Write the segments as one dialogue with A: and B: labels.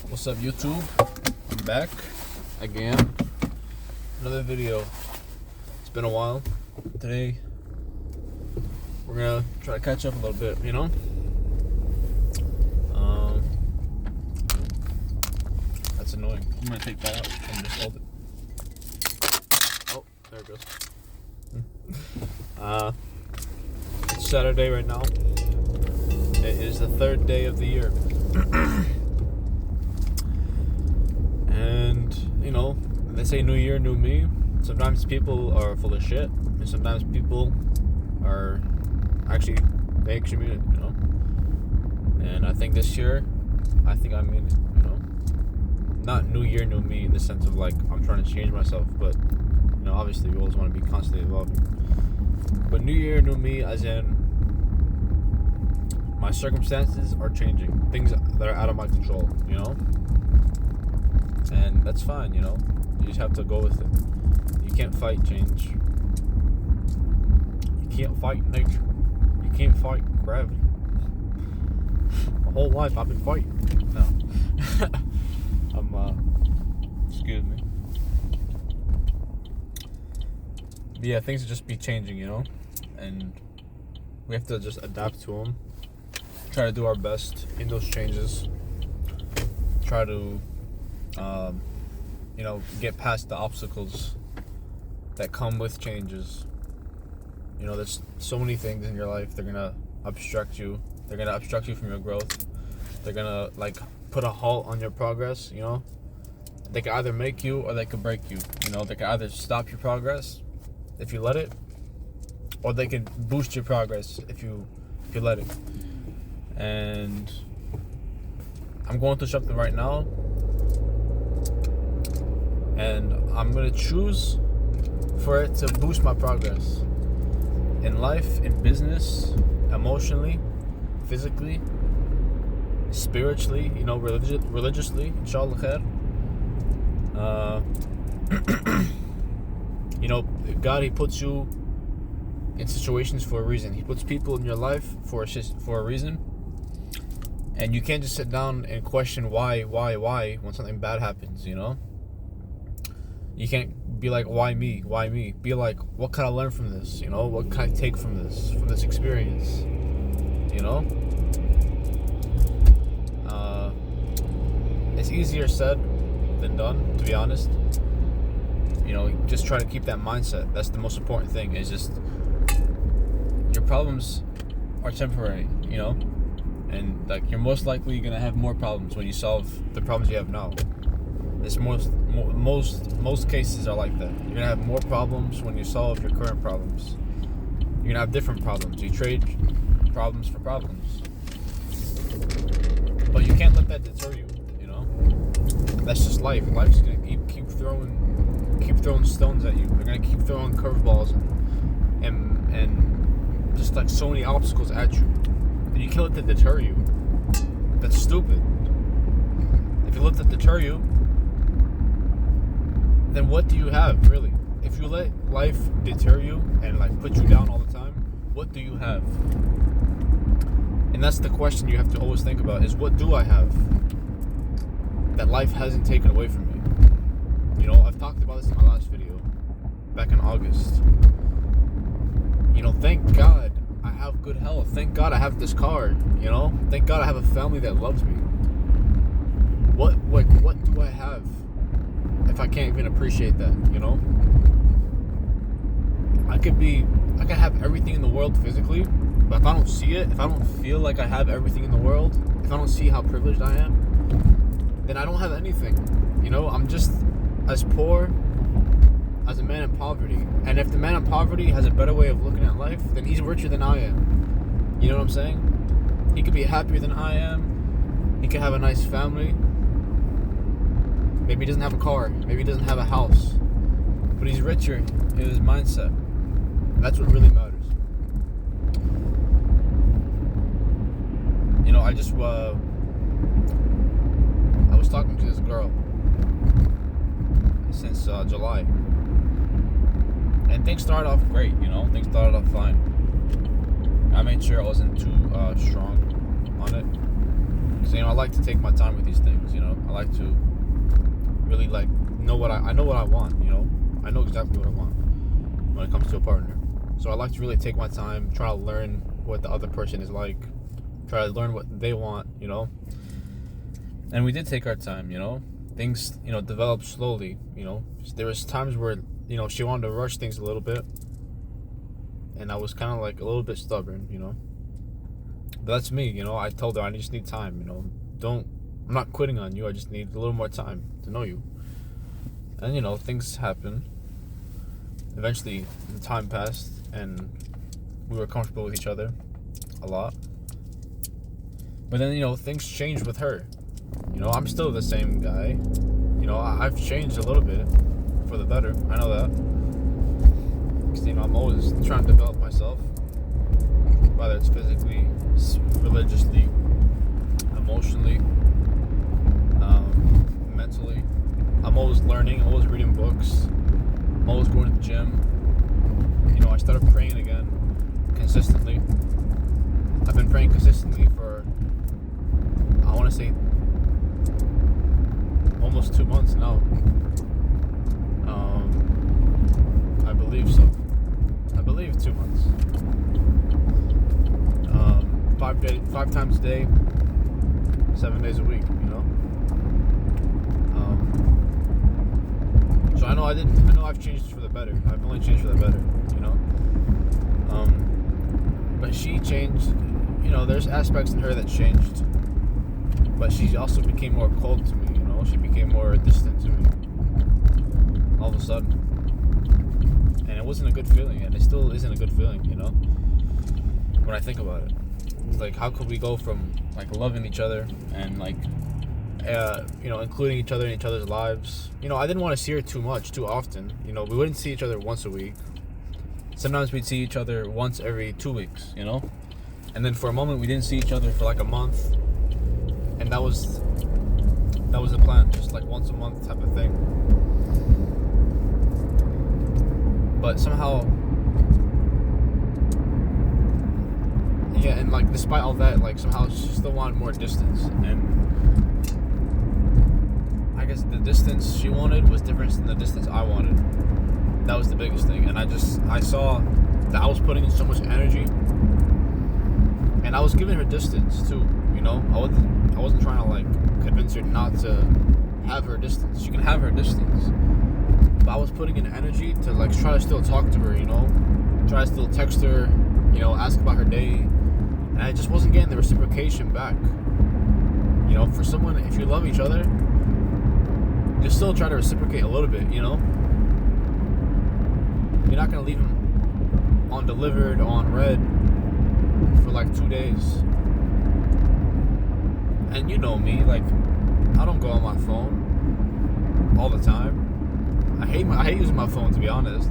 A: What's up, YouTube? I'm back again. Another video. It's been a while. Today, we're gonna try to catch up a little bit, you know? That's annoying. I'm gonna take that out and just hold it. Oh, there it goes. It's Saturday right now. It is the third day of the year. And, you know, they say new year, new me. Sometimes people are full of shit, and sometimes people are they actually mean it, you know? And I think this year, I mean it, you know? Not new year, new me in the sense of like, I'm trying to change myself, but, you know, obviously we always want to be constantly evolving. But new year, new me, as in, my circumstances are changing. Things that are out of my control, you know? And that's fine, you know? You just have to go with it. You can't fight change. You can't fight nature. You can't fight gravity. My whole life I've been fighting. No. Excuse me. But yeah, things will just be changing, you know? And we have to just adapt to them. Try to do our best in those changes. Try to, you know, get past the obstacles that come with changes. You know, there's so many things in your life. They're gonna obstruct you. They're gonna obstruct you from your growth. They're gonna like put a halt on your progress. You know, they can either make you or they can break you. You know, they can either stop your progress if you let it, or they can boost your progress if you let it. And I'm going through something right now, and I'm gonna choose for it to boost my progress in life, in business, emotionally, physically, spiritually, you know, religiously, inshallah khair. You know, God, He puts you in situations for a reason. He puts people in your life for a reason. And you can't just sit down and question why when something bad happens, you know? You can't be like, why me? Why me? Be like, what can I learn from this? You know, what can I take from this experience? You know? It's easier said than done, to be honest. You know, just try to keep that mindset. That's the most important thing, is just your problems are temporary, you know? And like, you're most likely gonna have more problems when you solve the problems you have now. It's most cases are like that. You're gonna have more problems when you solve your current problems. You're gonna have different problems. You trade problems for problems. But you can't let that deter you, you know? That's just life. Life's gonna keep throwing stones at you. They're gonna keep throwing curveballs and just like so many obstacles at you. And you can't let that deter you. That's stupid. If you let that deter you, then what do you have, really? If you let life deter you and like put you down all the time, what do you have? And that's the question you have to always think about, is what do I have that life hasn't taken away from me? You know, I've talked about this in my last video back in August. You know, thank God I have good health. Thank God I have this car, you know? Thank God I have a family that loves me. What do I have if I can't even appreciate that, you know? I could have everything in the world physically, but if I don't see it, if I don't feel like I have everything in the world, if I don't see how privileged I am, then I don't have anything, you know? I'm just as poor as a man in poverty. And if the man in poverty has a better way of looking at life, then he's richer than I am. You know what I'm saying? He could be happier than I am. He could have a nice family. Maybe he doesn't have a car. Maybe he doesn't have a house. But he's richer in his mindset. That's what really matters. You know, I was talking to this girl since July. And things started off great, you know? Things started off fine. I made sure I wasn't too strong on it. Because, I like to take my time with these things, I like to really, know what I know what I want, I know exactly what I want when it comes to a partner. So I like to really take my time, try to learn what the other person is like, try to learn what they want, And we did take our time, Things, developed slowly, There was times where, she wanted to rush things a little bit. And I was kind of a little bit stubborn, But that's me, I told her I just need time, I'm not quitting on you. I just need a little more time to know you. And, things happen. Eventually, the time passed, and we were comfortable with each other a lot. But then, things changed with her. I'm still the same guy. I've changed a little bit for the better. I know that. Because, I'm always trying to develop myself. Whether it's physically, religiously, emotionally, mentally. I'm always learning. I'm always reading books. I'm always going to the gym. I started praying again consistently. I've been praying consistently for, I want to say, almost 2 months now. I believe so. I believe 2 months. 5 times a day, 7 days a week, So I know I've changed for the better. I've only changed for the better, But she changed, there's aspects in her that changed. But she also became more cold to me, She became more distant to me. All of a sudden. And it wasn't a good feeling, and it still isn't a good feeling, When I think about it. It's how could we go from, loving each other and, including each other in each other's lives. I didn't want to see her too often. We wouldn't see each other once a week. Sometimes we'd see each other once every 2 weeks, And then for a moment we didn't see each other for a month. And that was the plan, just once a month type of thing. But somehow, yeah, and despite all that, somehow she still wanted more distance. And I guess the distance she wanted was different than the distance I wanted. That was the biggest thing. And I saw that I was putting in so much energy, and I was giving her distance too. I wasn't trying to convince her not to have her distance. She can have her distance, but I was putting in energy to try to still talk to her. Try to still text her. Ask about her day, and I just wasn't getting the reciprocation back. For someone, if you love each other, just still try to reciprocate a little bit, You're not going to leave them undelivered, on red for 2 days. And you know me, I don't go on my phone all the time. I hate using my phone, to be honest.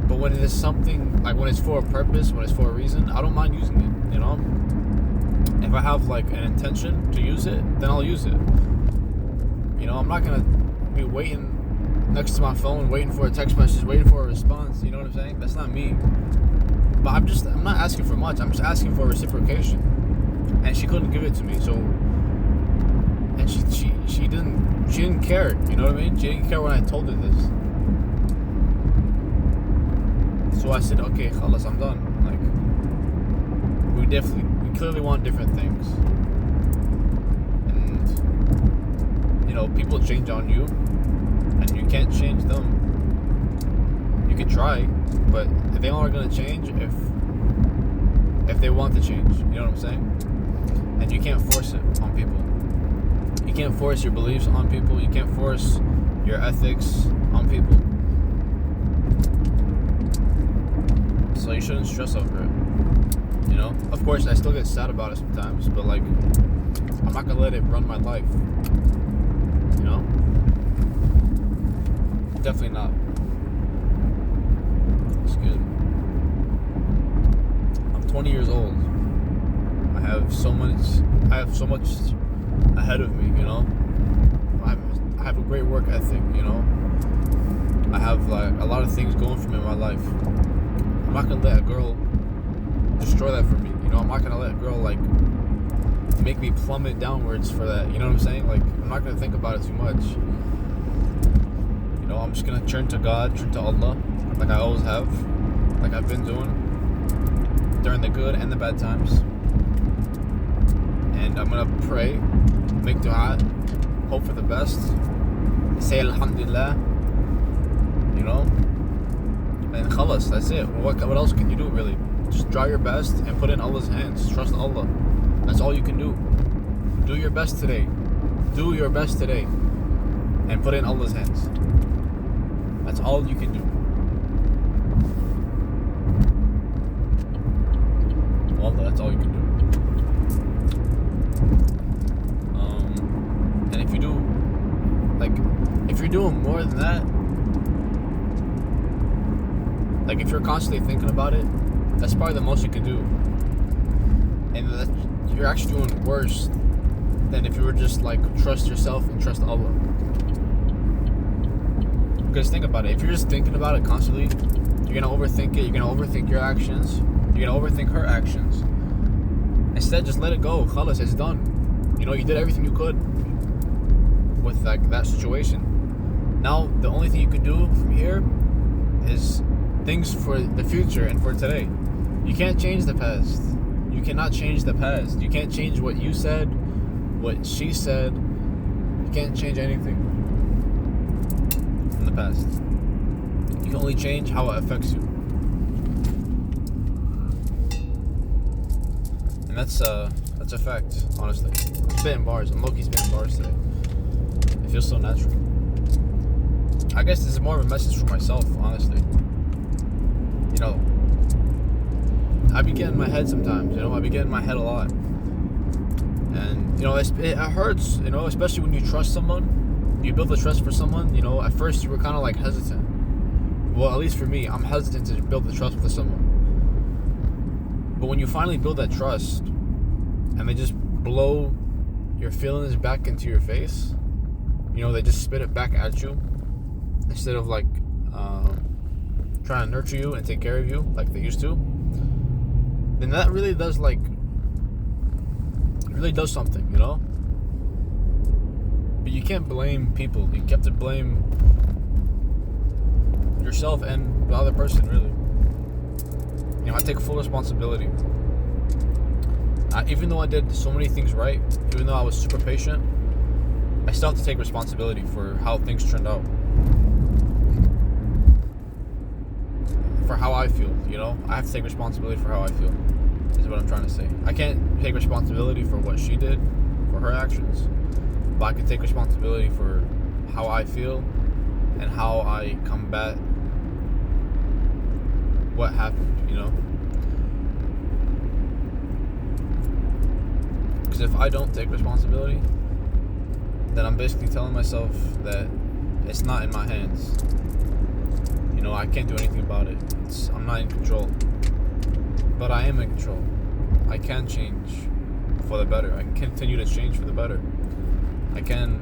A: But when it is something, when it's for a purpose, when it's for a reason, I don't mind using it, If I have an intention to use it, then I'll use it. I'm not gonna be waiting next to my phone, waiting for a text message, waiting for a response. You know what I'm saying? That's not me. But I'm not asking for much. I'm just asking for reciprocation. And she couldn't give it to me. So, and she didn't care. You know what I mean? She didn't care when I told her this. So I said, okay, khalas, I'm done. We clearly want different things. And, people change on you, and you can't change them. You can try, but they only are going to change if they want to change. You know what I'm saying? And you can't force it on people. You can't force your beliefs on people. You can't force your ethics on people. So you shouldn't stress over it. Of course, I still get sad about it sometimes, but I'm not gonna let it run my life. Definitely not. Excuse me. I'm 20 years old. I have so much ahead of me. I have a great work ethic. I have a lot of things going for me in my life. I'm not gonna let a girl destroy that for me. I'm not gonna let a girl make me plummet downwards for that. You know what I'm saying? Like, I'm not gonna think about it too much. You know, I'm just gonna turn to God, turn to Allah, like I always have, like I've been doing during the good and the bad times. And I'm gonna pray, make dua, hope for the best, say alhamdulillah, you know, and khalas, that's it. What else can you do, really? Just try your best and put it in Allah's hands. Trust Allah. That's all you can do. Do your best today. Do your best today. And put it in Allah's hands. That's all you can do. Wallah, that's all you can do. And if you do, like, if you're doing more than that, like if you're constantly thinking about it, that's probably the most you can do. And that you're actually doing worse than if you were just like trust yourself and trust Allah. Because think about it, if you're just thinking about it constantly, you're gonna overthink it, you're gonna overthink your actions, you're gonna overthink her actions. Instead, just let it go. Khalas, it's done. You know, you did everything you could with like that situation. Now the only thing you can do from here is things for the future and for today. You can't change the past. You cannot change the past. You can't change what you said, what she said. You can't change anything from the past. You can only change how it affects you. And that's a fact, honestly. I'm spitting bars. I'm low-key spitting bars today. It feels so natural. I guess this is more of a message for myself, honestly. You know, I be getting in my head sometimes, you know, I be getting in my head a lot. And, you know, it hurts, you know, especially when you trust someone, you build the trust for someone, you know, at first you were kind of like hesitant. Well, at least for me, I'm hesitant to build the trust with someone. But when you finally build that trust, and they just blow your feelings back into your face, you know, they just spit it back at you, instead of like, trying to nurture you and take care of you like they used to, then that really does something, you know? But you can't blame people. You have to blame yourself and the other person, really. You know, I take full responsibility. Even though I did so many things right, even though I was super patient, I still have to take responsibility for how things turned out. For how I feel, you know? I have to take responsibility for how I feel, is what I'm trying to say. I can't take responsibility for what she did, for her actions, but I can take responsibility for how I feel and how I combat what happened, you know? Because if I don't take responsibility, then I'm basically telling myself that it's not in my hands. You know, I can't do anything about it. I'm not in control. But I am in control. I can change for the better. I can continue to change for the better. I can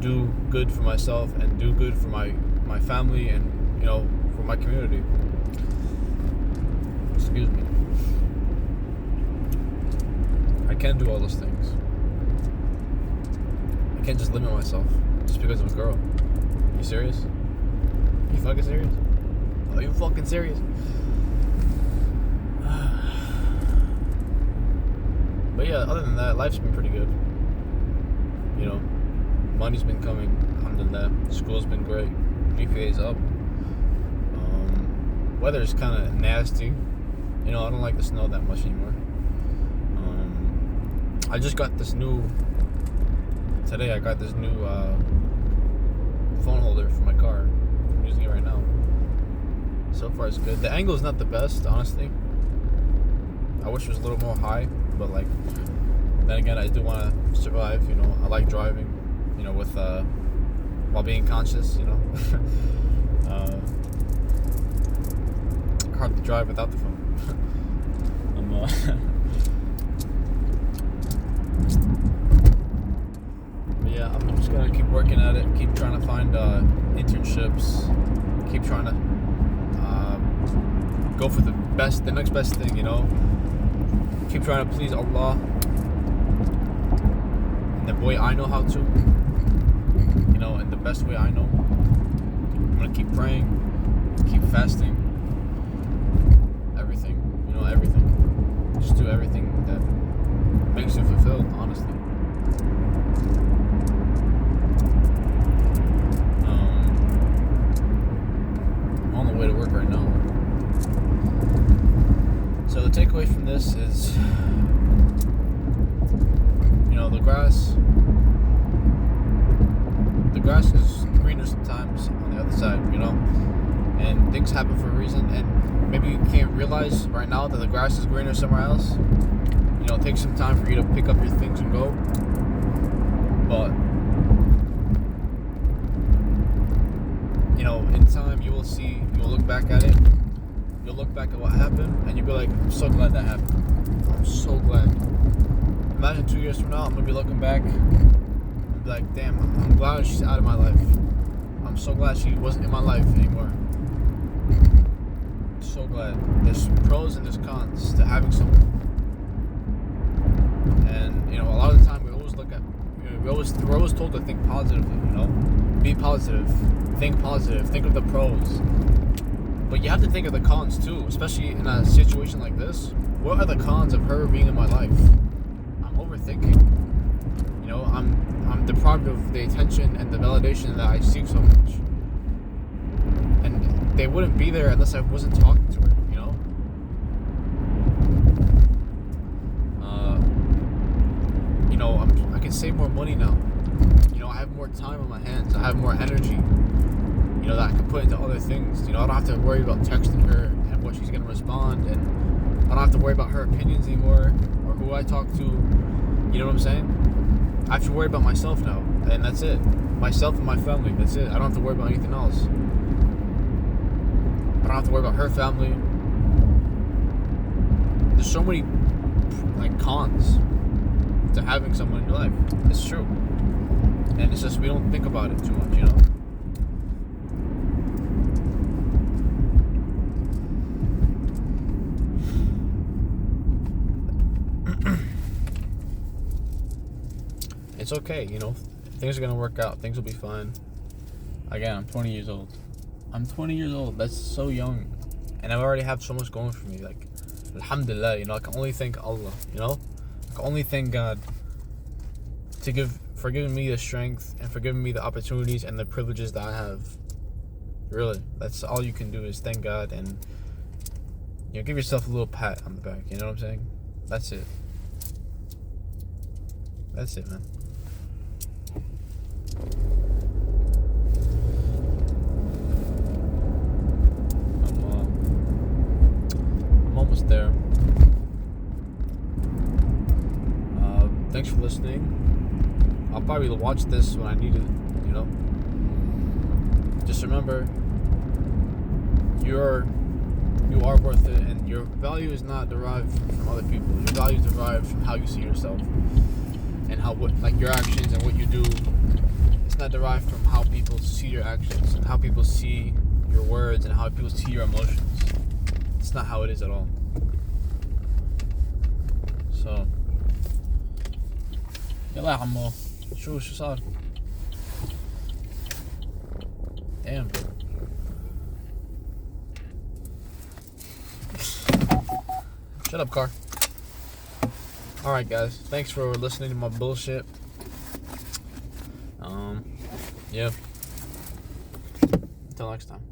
A: do good for myself and do good for my family and, you know, for my community. Excuse me. I can do all those things. I can't just limit myself just because of a girl. You serious? You fucking serious? Are you fucking serious? But yeah, other than that, life's been pretty good. You know, money's been coming, alhamdulillah. School's been great. GPA's up. Weather's kind of nasty. You know, I don't like the snow that much anymore. I just got this new... Today I got this new phone holder for my car. I'm using it right now. So far it's good. The angle is not the best, honestly. I wish it was a little more high, but like, then again, I do want to survive, you know. I like driving, you know, with while being conscious, you know. Hard to drive without the phone. But yeah, I'm just gonna keep working at it, keep trying to find internships, keep trying to go for the next best thing, you know. Keep trying to please Allah, the way I know how to, you know, in the best way I know. I'm gonna keep praying, keep fasting, everything, you know, everything. Just do everything that makes you fulfilled, honestly. I'm on the way to work right now. So the takeaway from this is, you know, the grass is greener sometimes on the other side, you know, and things happen for a reason, and maybe you can't realize right now that the grass is greener somewhere else. You know, it takes some time for you to pick up your things and go, but, you know, in time you'll look back at it, you'll look back at what happened, and you'll be like, I'm so glad that happened. I'm so glad. Imagine 2 years from now, I'm going to be looking back and be like, damn, I'm glad she's out of my life. I'm so glad she wasn't in my life anymore. So glad. There's pros and there's cons to having someone. And, you know, a lot of the time we always look at, you know, we're always told to think positively, you know? Be positive. Think positive. Think of the pros. But you have to think of the cons too, especially in a situation like this. What are the cons of her being in my life? I'm overthinking. You know, I'm deprived of the attention and the validation that I seek so much. And they wouldn't be there unless I wasn't talking to her, you know? You know, I can save more money now. You know, I have more time on my hands. I have more energy, you know, that I can put into other things. You know, I don't have to worry about texting her and what she's going to respond, and I don't have to worry about her opinions anymore or who I talk to. You know what I'm saying? I have to worry about myself now, and that's it. Myself and my family, that's it. I don't have to worry about anything else. I don't have to worry about her family. There's so many, like, cons to having someone in your life. It's true. And it's just we don't think about it too much, you know? It's okay, you know? Things are gonna work out. Things will be fine. Again, I'm 20 years old. I'm 20 years old. That's so young. And I already have so much going for me. Like, alhamdulillah, you know, I can only thank Allah, you know? I can only thank God for giving me the strength and for giving me the opportunities and the privileges that I have. Really, that's all you can do is thank God and, you know, give yourself a little pat on the back. You know what I'm saying? That's it. That's it, man. I'm almost there. Thanks for listening. I'll probably watch this when I need it, you know? Just remember, you are worth it, and your value is not derived from other people. Your value is derived from how you see yourself and like your actions and what you do. It's not derived from how people see your actions and how people see your words and how people see your emotions. It's not how it is at all. So, يلا يا عمو شو صار؟ Damn, bro. Shut up, car. Alright, guys. Thanks for listening to my bullshit. Yeah. Until next time.